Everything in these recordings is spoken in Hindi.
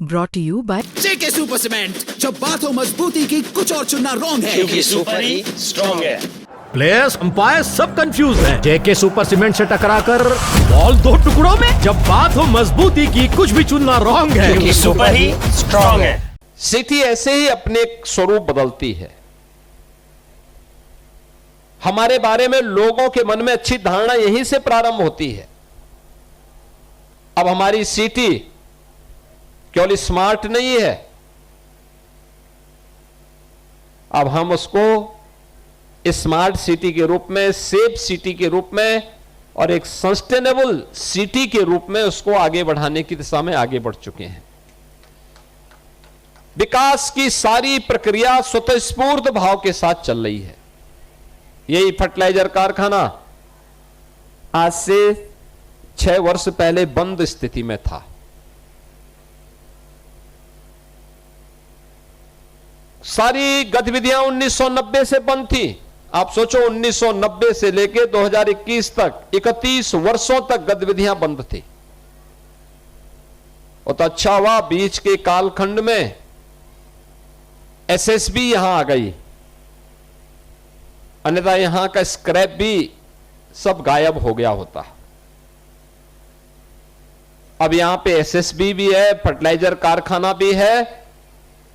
Brought to you by JK super cement, जब बात हो मजबूती की कुछ और चुनना रॉन्ग है क्योंकि सुपर ही स्ट्रॉन्ग है। प्लेयर्स अंपायर सब कंफ्यूज हैं। जेके सुपर सीमेंट से टकराकर बॉल दो टुकड़ों में। जब बात हो मजबूती की कुछ भी चुनना रॉन्ग है क्योंकि सुपर ही स्ट्रॉन्ग है। स्थिति ऐसे ही अपने स्वरूप बदलती है। हमारे बारे में लोगों के मन में अच्छी धारणा यहीं से प्रारंभ होती है। अब हमारी सिटी केवल स्मार्ट नहीं है, अब हम उसको स्मार्ट सिटी के रूप में, सेफ सिटी के रूप में और एक सस्टेनेबल सिटी के रूप में उसको आगे बढ़ाने की दिशा में आगे बढ़ चुके हैं। विकास की सारी प्रक्रिया स्वतःस्फूर्त भाव के साथ चल रही है। यही फर्टिलाइजर कारखाना आज से 6 वर्ष पहले बंद स्थिति में था। सारी गतिविधियां 1990 से बंद थी। आप सोचो 1990 से लेकर 2021 तक 31 वर्षों तक गतिविधियां बंद थी। और तो अच्छा हुआ बीच के कालखंड में एसएसबी यहां आ गई, अन्यथा यहां का स्क्रैप भी सब गायब हो गया होता। अब यहां पे एसएसबी भी है, फर्टिलाइजर कारखाना भी है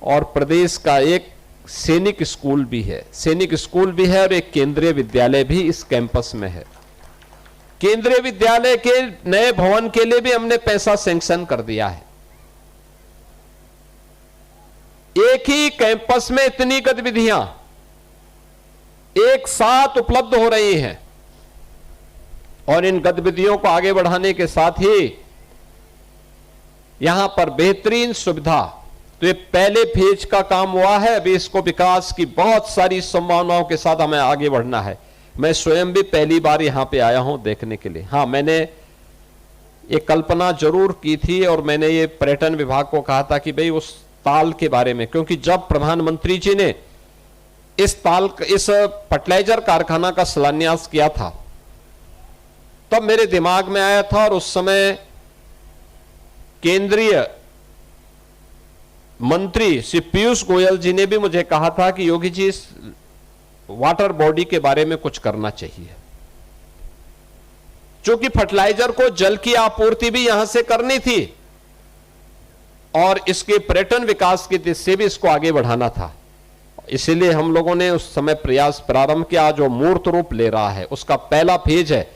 और प्रदेश का एक सैनिक स्कूल भी है। सैनिक स्कूल भी है और एक केंद्रीय विद्यालय भी इस कैंपस में है। केंद्रीय विद्यालय के नए भवन के लिए भी हमने पैसा सैंक्शन कर दिया है। एक ही कैंपस में इतनी गतिविधियां एक साथ उपलब्ध हो रही हैं और इन गतिविधियों को आगे बढ़ाने के साथ ही यहां पर बेहतरीन सुविधा, तो ये पहले फेज का काम हुआ है। अभी इसको विकास की बहुत सारी संभावनाओं के साथ हमें आगे बढ़ना है। मैं स्वयं भी पहली बार यहां पे आया हूं देखने के लिए। हां, मैंने ये कल्पना जरूर की थी और मैंने ये पर्यटन विभाग को कहा था कि भाई उस ताल के बारे में, क्योंकि जब प्रधानमंत्री जी ने इस फर्टिलाइजर कारखाना का शिलान्यास किया था तब मेरे दिमाग में आया था और उस समय केंद्रीय मंत्री श्री पीयूष गोयल जी ने भी मुझे कहा था कि योगी जी इस वाटर बॉडी के बारे में कुछ करना चाहिए, क्योंकि फर्टिलाइजर को जल की आपूर्ति भी यहां से करनी थी और इसके पर्यटन विकास की दिशा से भी इसको आगे बढ़ाना था। इसीलिए हम लोगों ने उस समय प्रयास प्रारंभ किया जो मूर्त रूप ले रहा है। उसका पहला फेज है।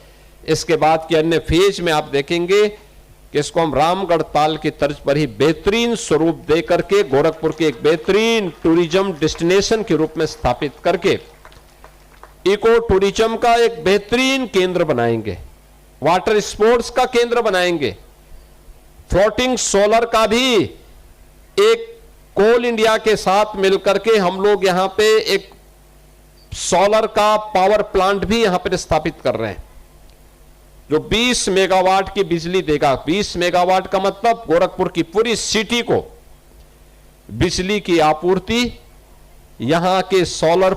इसके बाद के अन्य फेज में आप देखेंगे कि इसको हम रामगढ़ ताल की तर्ज पर ही बेहतरीन स्वरूप दे करके गोरखपुर के एक बेहतरीन टूरिज्म डेस्टिनेशन के रूप में स्थापित करके इको टूरिज्म का एक बेहतरीन केंद्र बनाएंगे, वाटर स्पोर्ट्स का केंद्र बनाएंगे, फ्लोटिंग सोलर का भी एक कोल इंडिया के साथ मिलकर के हम लोग यहां पे एक सोलर का पावर प्लांट भी यहां पर स्थापित कर रहे हैं जो 20 मेगावाट की बिजली देगा। 20 मेगावाट का मतलब गोरखपुर की पूरी सिटी को बिजली की आपूर्ति यहां के सोलर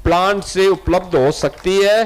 प्लांट से उपलब्ध हो सकती है।